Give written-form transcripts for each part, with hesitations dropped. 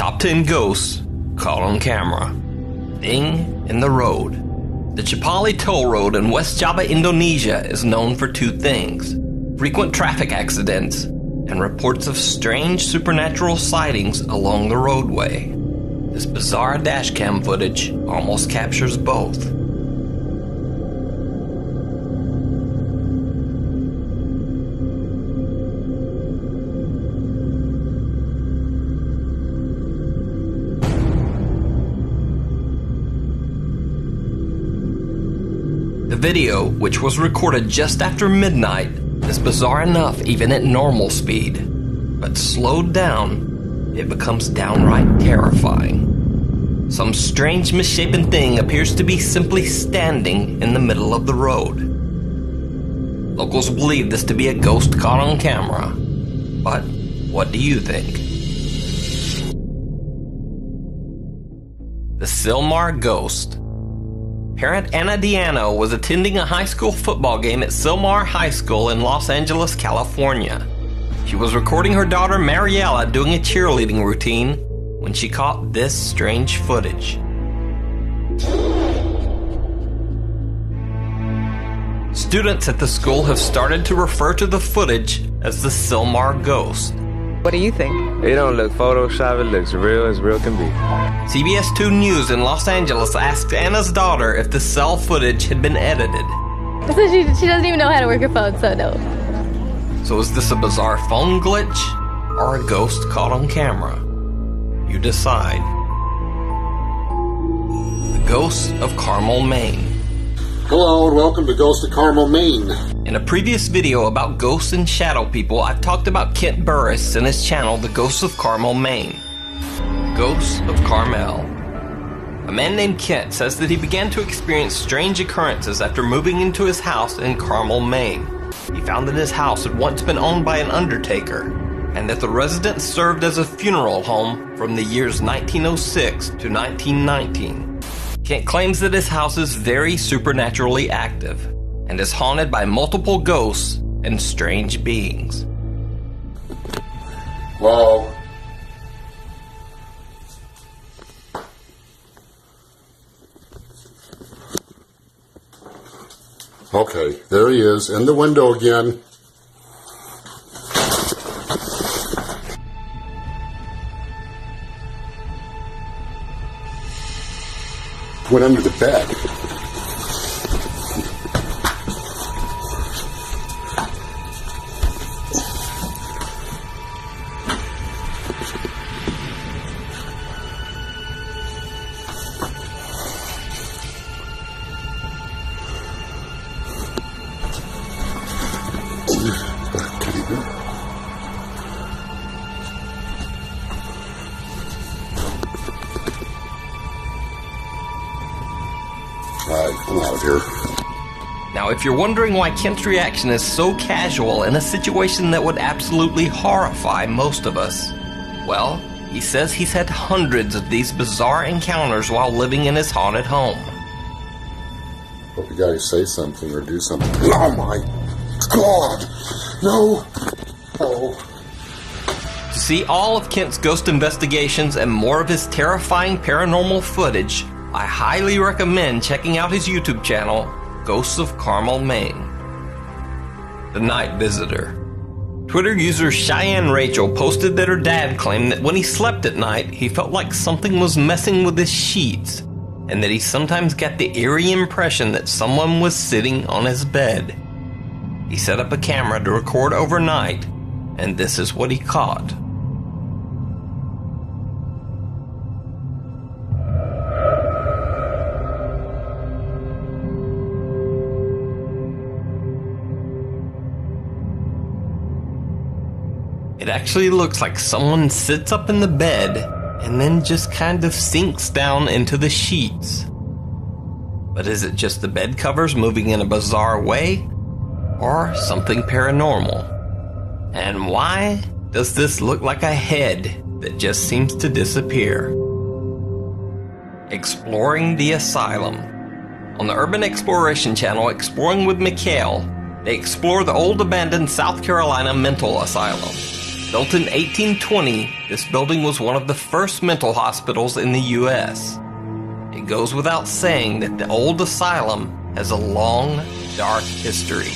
Top 10 Ghosts Caught on Camera. Thing in the Road. The Cipali Toll Road in West Java, Indonesia is known for two things: frequent traffic accidents and reports of strange supernatural sightings along the roadway. This bizarre dashcam footage almost captures both. The video, which was recorded just after midnight, is bizarre enough even at normal speed, but slowed down, it becomes downright terrifying. Some strange misshapen thing appears to be simply standing in the middle of the road. Locals believe this to be a ghost caught on camera, but what do you think? The Silmar Ghost. Parent Anna Diano was attending a high school football game at Silmar High School in Los Angeles, California. She was recording her daughter Mariella doing a cheerleading routine when she caught this strange footage. Students at the school have started to refer to the footage as the Silmar Ghost. What do you think? It don't look Photoshop, it looks real as real can be. CBS 2 News in Los Angeles asked Anna's daughter if the cell footage had been edited. So she doesn't even know how to work her phone, so no. So is this a bizarre phone glitch or a ghost caught on camera? You decide. The Ghosts of Carmel, Maine. Hello and welcome to Ghosts of Carmel, Maine. In a previous video about ghosts and shadow people, I've talked about Kent Burris and his channel, The Ghosts of Carmel, Maine. Ghosts of Carmel. A man named Kent says that he began to experience strange occurrences after moving into his house in Carmel, Maine. He found that his house had once been owned by an undertaker, and that the residence served as a funeral home from the years 1906 to 1919. Kent claims that his house is very supernaturally active and is haunted by multiple ghosts and strange beings. Wow. Okay, there he is, in the window again. Went under the bed. I'm out of here. Now, if you're wondering why Kent's reaction is so casual in a situation that would absolutely horrify most of us, well, he says he's had hundreds of these bizarre encounters while living in his haunted home. Hope you guys say something or do something. Oh my God! No! Oh. To see all of Kent's ghost investigations and more of his terrifying paranormal footage, I highly recommend checking out his YouTube channel, Ghosts of Carmel, Maine. The Night Visitor. Twitter user Cheyenne Rachel posted that her dad claimed that when he slept at night, he felt like something was messing with his sheets, and that he sometimes got the eerie impression that someone was sitting on his bed. He set up a camera to record overnight, and this is what he caught. It actually looks like someone sits up in the bed and then just kind of sinks down into the sheets. But is it just the bed covers moving in a bizarre way? Or something paranormal? And why does this look like a head that just seems to disappear? Exploring the Asylum. On the Urban Exploration channel, Exploring with Mikhail, they explore the old abandoned South Carolina mental asylum. Built in 1820, this building was one of the first mental hospitals in the U.S. It goes without saying that the old asylum has a long, dark history.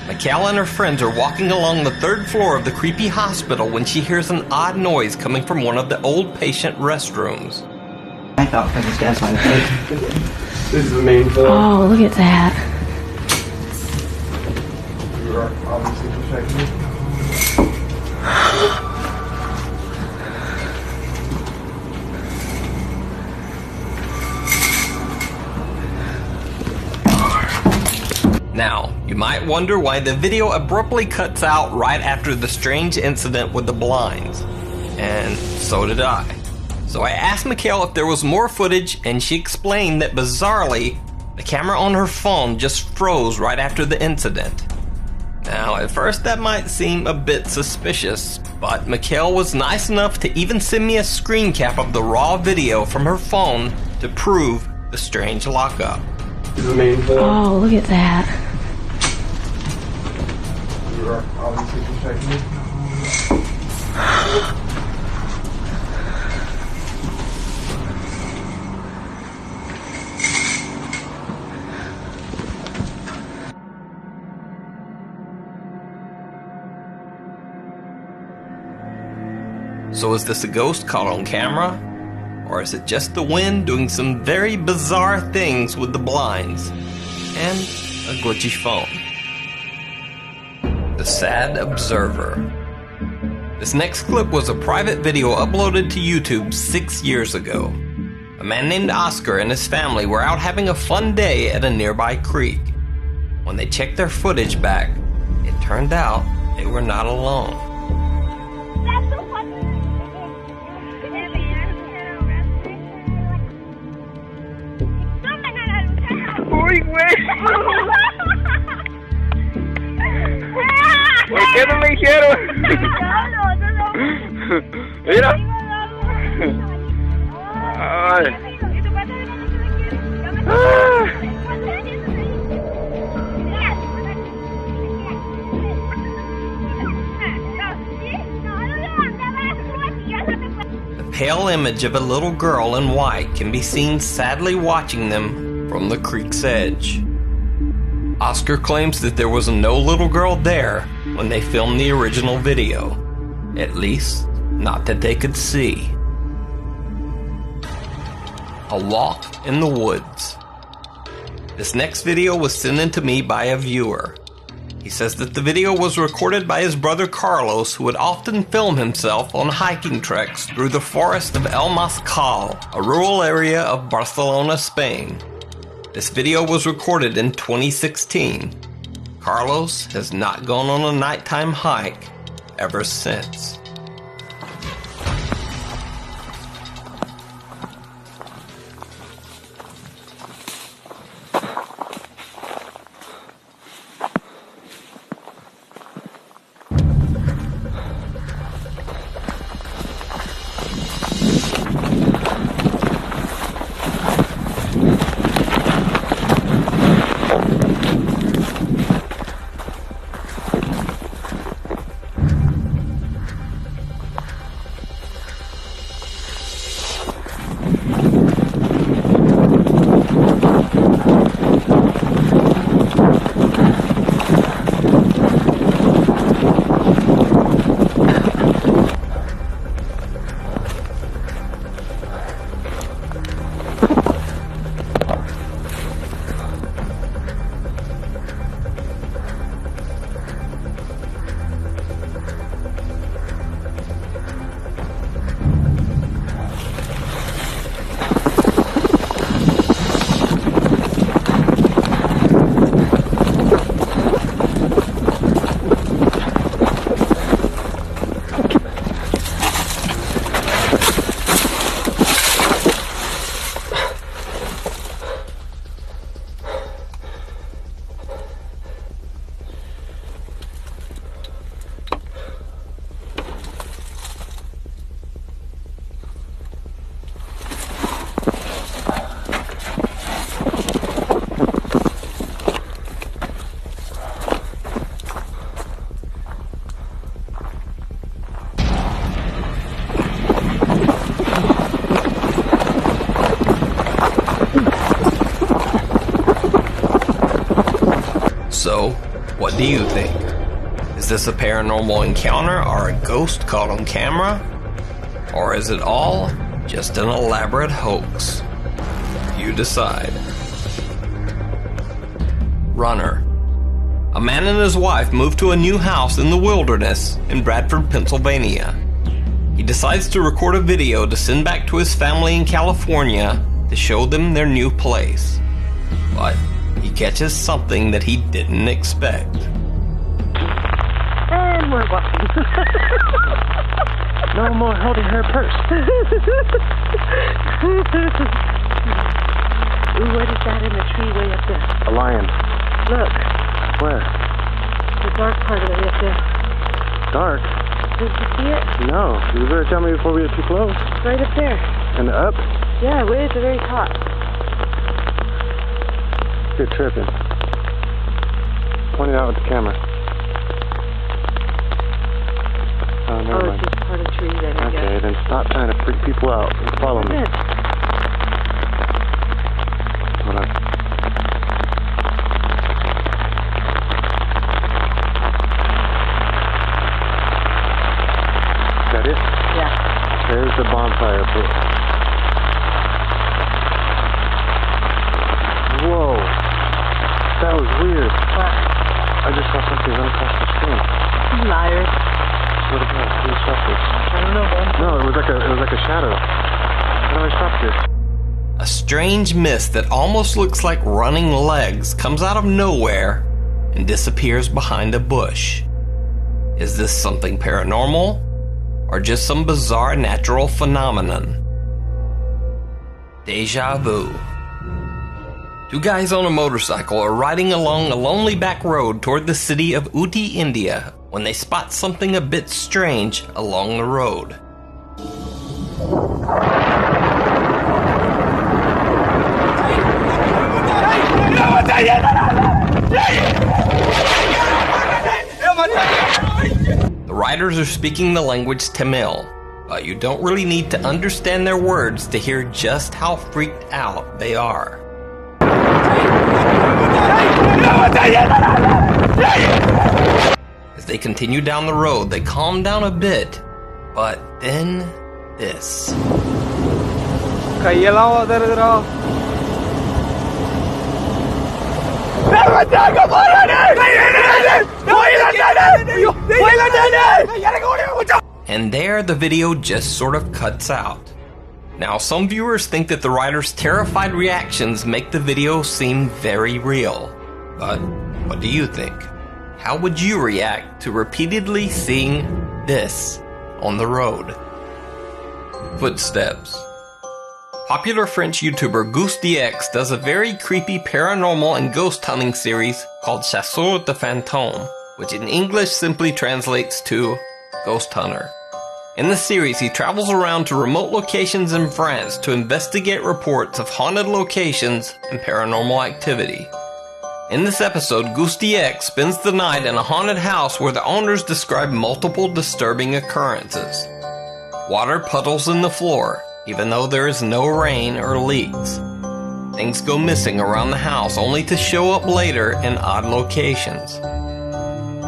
Mikhail and her friends are walking along the third floor of the creepy hospital when she hears an odd noise coming from one of the old patient restrooms. I thought for this gas line. This is the main floor. Oh, look at that. You are obviously protected. Now, you might wonder why the video abruptly cuts out right after the strange incident with the blinds. And so did I. So I asked Mikhail if there was more footage, and she explained that bizarrely, the camera on her phone just froze right after the incident. Now, at first that might seem a bit suspicious, but Mikhail was nice enough to even send me a screen cap of the raw video from her phone to prove the strange lockup. This is the main floor. Oh, look at that. You are obviously protected. So is this a ghost caught on camera? Or is it just the wind doing some very bizarre things with the blinds? And a glitchy phone. The Sad Observer. This next clip was a private video uploaded to YouTube 6 years ago. A man named Oscar and his family were out having a fun day at a nearby creek. When they checked their footage back, it turned out they were not alone. Uy, güey. ¿Por qué no me dijeron? Mira. Ay. The pale image of a little girl in white can be seen sadly watching them from the creek's edge. Oscar claims that there was no little girl there when they filmed the original video. At least, not that they could see. A walk in the woods. This next video was sent in to me by a viewer. He says that the video was recorded by his brother Carlos, who would often film himself on hiking treks through the forest of El Mascal, a rural area of Barcelona, Spain. This video was recorded in 2016. Carlos has not gone on a nighttime hike ever since. So, what do you think? Is this a paranormal encounter or a ghost caught on camera? Or is it all just an elaborate hoax? You decide. Runner. A man and his wife move to a new house in the wilderness in Bradford, Pennsylvania. He decides to record a video to send back to his family in California to show them their new place. But he catches something that he didn't expect. And we're walking. No more holding her purse. Ooh, what is that in the tree way up there? A lion. Look, Where? the dark part of it way up there. Dark? Did you see it? No. You better tell me before we get too close. Right up there. And up? Yeah, way at the very top. You're tripping. Point it out with the camera. Oh, never Oh, mind. it's just part of the tree then, I Okay, guess. then stop trying to freak people out and follow me. Good. Hold on. Is that it? Yeah. There's the bonfire pit. Whoa. That was weird. What? I just saw something run across the screen. Liars. What is that? Who stopped this? I don't know, man. No, it was like a shadow. How do I stop this? A strange mist that almost looks like running legs comes out of nowhere and disappears behind a bush. Is this something paranormal or just some bizarre natural phenomenon? Deja vu. Two guys on a motorcycle are riding along a lonely back road toward the city of Uti, India, when they spot something a bit strange along the road. The riders are speaking the language Tamil, but you don't really need to understand their words to hear just how freaked out they are. As they continue down the road, they calm down a bit, but then this. And there the video just sort of cuts out. Now, some viewers think that the writer's terrified reactions make the video seem very real. But what do you think? How would you react to repeatedly seeing this on the road? Footsteps. Popular French YouTuber Gus DX does a very creepy paranormal and ghost hunting series called Chasseur de Fantômes, which in English simply translates to Ghost Hunter. In the series, he travels around to remote locations in France to investigate reports of haunted locations and paranormal activity. In this episode, Gus DX spends the night in a haunted house where the owners describe multiple disturbing occurrences. Water puddles in the floor, even though there is no rain or leaks. Things go missing around the house only to show up later in odd locations.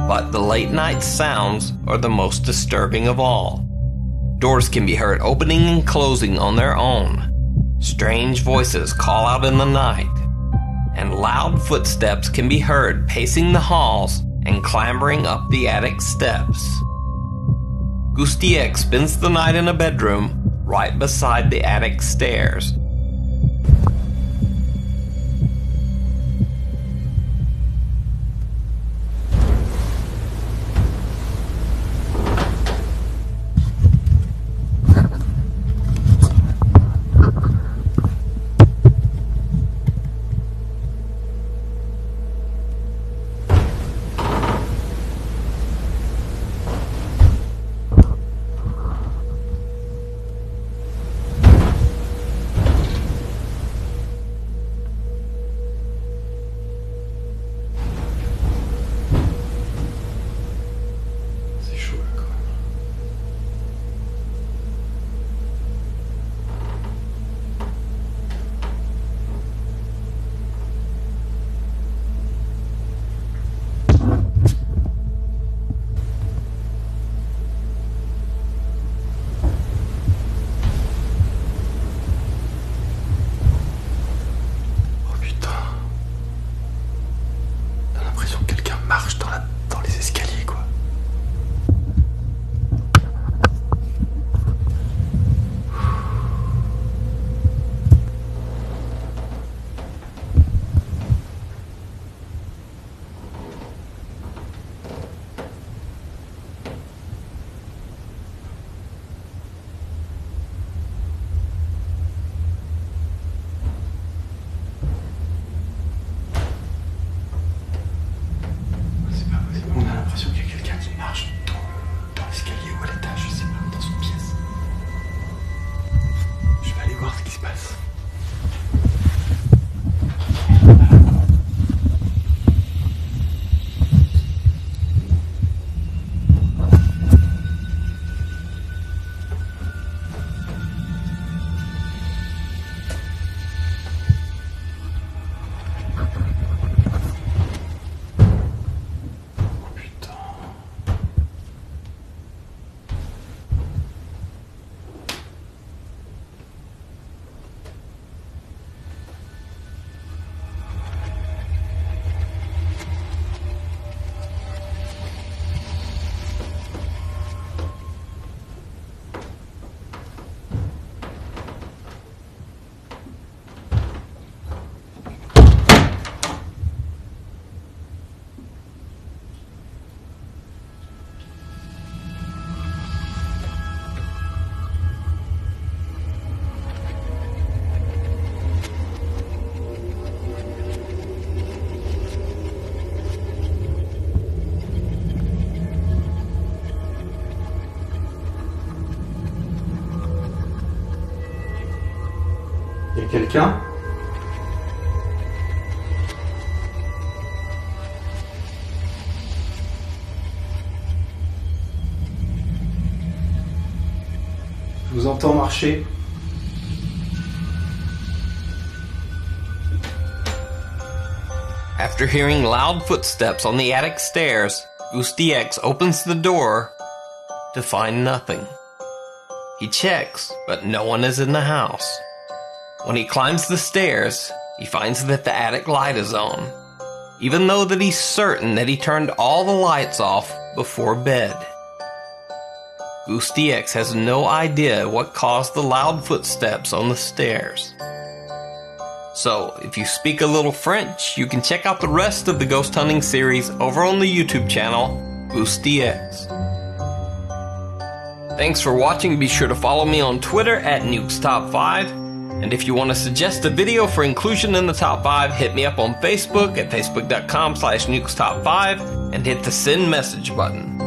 But the late night sounds are the most disturbing of all. Doors can be heard opening and closing on their own. Strange voices call out in the night. And loud footsteps can be heard pacing the halls and clambering up the attic steps. Gus DX spends the night in a bedroom right beside the attic stairs. Quelqu'un? Je vous entends marcher. After hearing loud footsteps on the attic stairs, Goosty X opens the door to find nothing. He checks, but no one is in the house. When he climbs the stairs, he finds that the attic light is on, even though that he's certain that he turned all the lights off before bed. Goosty X has no idea what caused the loud footsteps on the stairs. So, if you speak a little French, you can check out the rest of the ghost hunting series over on the YouTube channel, Goosty X. Thanks for watching. Be sure to follow me on Twitter at NukesTop5. And if you want to suggest a video for inclusion in the top 5, hit me up on Facebook at facebook.com/NukesTop5 and hit the send message button.